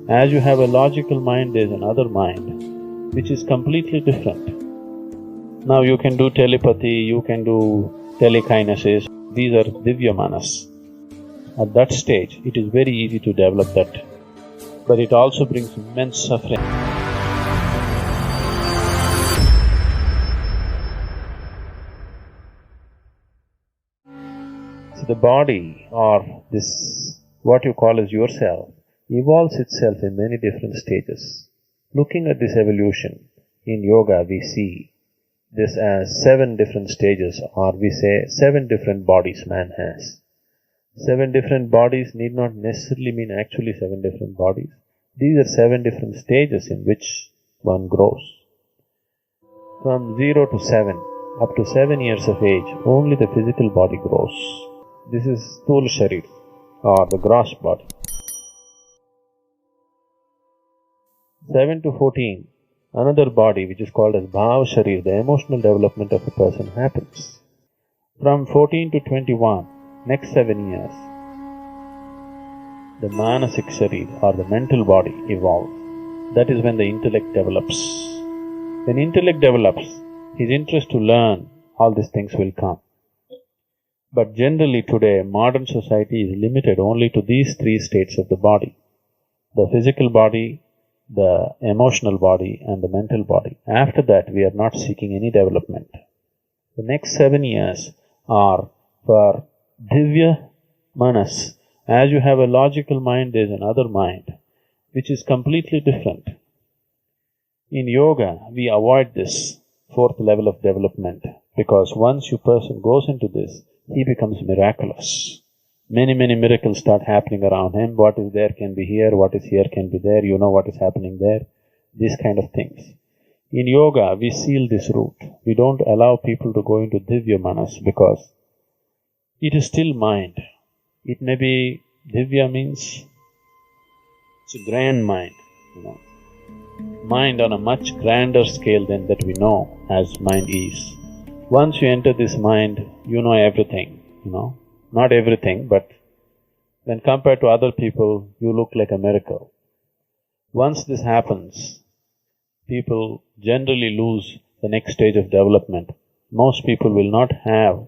As you have a logical mind, there's another mind, which is completely different. Now you can do telepathy, you can do telekinesis, these are divya manas. At that stage, it is very easy to develop that, but it also brings immense suffering. So the body, or this, what you call as yourself, evolves itself in many different stages. Looking at this evolution, in yoga we see this as 7 different stages, or we say 7 different bodies man has. 7 different bodies need not necessarily mean actually 7 different bodies. These are 7 different stages in which one grows. From 0 to 7, up to 7 years of age, only the physical body grows. This is Sthula Sharir, or the gross body. 7 to 14, another body which is called as Bhava Sharir, the emotional development of a person happens. From 14 to 21, next 7 years, the Manasik Sharir, or the mental body, evolves. That is when the intellect develops. When intellect develops, his interest to learn, all these things will come. But generally today, modern society is limited only to these 3 states of the body: the physical body, the emotional body, and the mental body. After that, we are not seeking any development. The next 7 years are for divya manas. As you have a logical mind, there's another mind, which is completely different. In yoga, we avoid this 4th level of development, because once a person goes into this, he becomes miraculous. Many miracles start happening around him. What is there can be here, what is here can be there, you know what is happening there, these kind of things. In yoga, we seal this route. We don't allow people to go into divya manas because it is still mind. It may be, divya means it's a grand mind, mind on a much grander scale than that we know as mind is. Once you enter this mind, you know everything, not everything, but when compared to other people, you look like a miracle. Once this happens, people generally lose the next stage of development. Most people will not have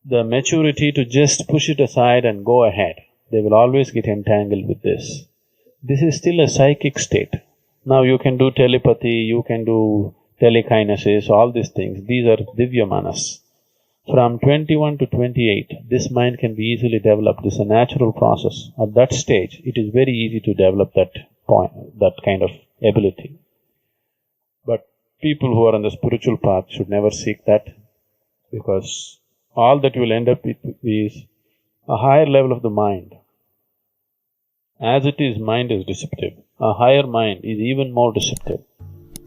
the maturity to just push it aside and go ahead. They will always get entangled with this. This is still a psychic state. Now you can do telepathy, you can do telekinesis, all these things, these are divya manas. From 21 to 28, this mind can be easily developed. This is a natural process. At that stage, it is very easy to develop that kind of ability. But people who are on the spiritual path should never seek that, because all that you will end up with is a higher level of the mind. As it is, mind is deceptive. A higher mind is even more deceptive.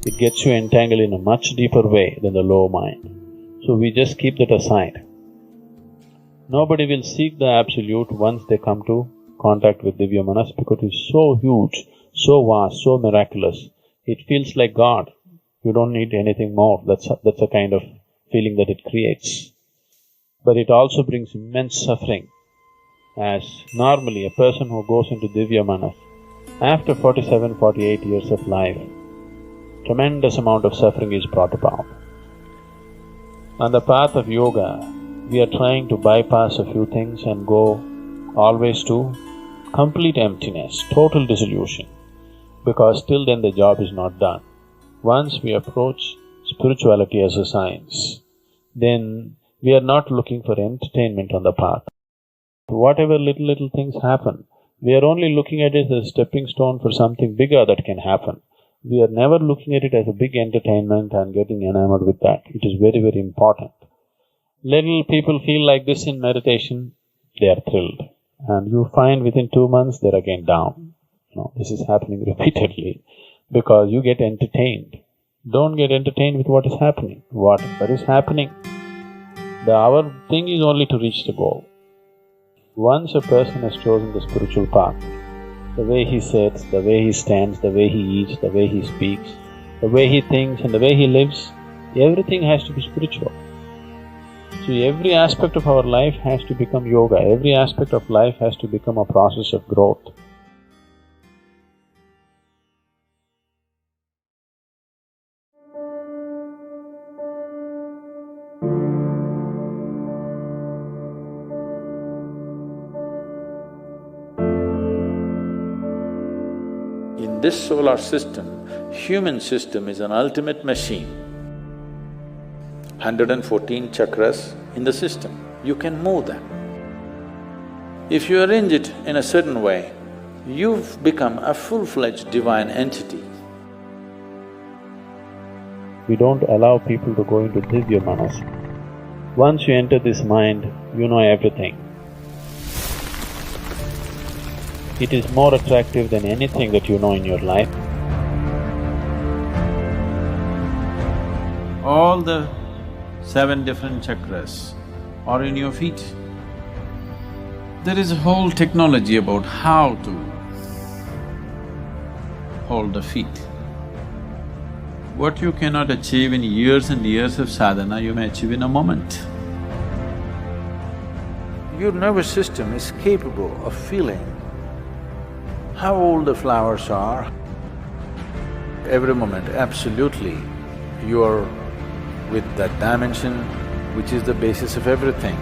It gets you entangled in a much deeper way than the low mind. So we just keep that aside. Nobody will seek the absolute once they come to contact with divya manas, because it is so huge, so vast, so miraculous. It feels like God. You don't need anything more. That's a kind of feeling that it creates. But it also brings immense suffering, as normally a person who goes into divya manas, after 47, 48 years of life, tremendous amount of suffering is brought about. On the path of yoga, we are trying to bypass a few things and go always to complete emptiness, total dissolution, because till then the job is not done. Once we approach spirituality as a science, then we are not looking for entertainment on the path. Whatever little things happen, we are only looking at it as a stepping stone for something bigger that can happen. We are never looking at it as a big entertainment and getting enamored with that. It is very important. Little people feel like this in meditation, they are thrilled. And you find within 2 months they're again down. This is happening repeatedly because you get entertained. Don't get entertained with what is happening. Whatever is happening, our thing is only to reach the goal. Once a person has chosen the spiritual path, the way he sits, the way he stands, the way he eats, the way he speaks, the way he thinks and the way he lives, everything has to be spiritual. So every aspect of our life has to become yoga, every aspect of life has to become a process of growth. In this solar system, human system is an ultimate machine. 114 chakras in the system, you can move them. If you arrange it in a certain way, you've become a full-fledged divine entity. We don't allow people to go into divya manas. Once you enter this mind, you know everything. It is more attractive than anything that you know in your life. All the 7 different chakras are in your feet. There is a whole technology about how to hold the feet. What you cannot achieve in years and years of sadhana, you may achieve in a moment. Your nervous system is capable of feeling how old the flowers are. Every moment, absolutely, you are with that dimension which is the basis of everything.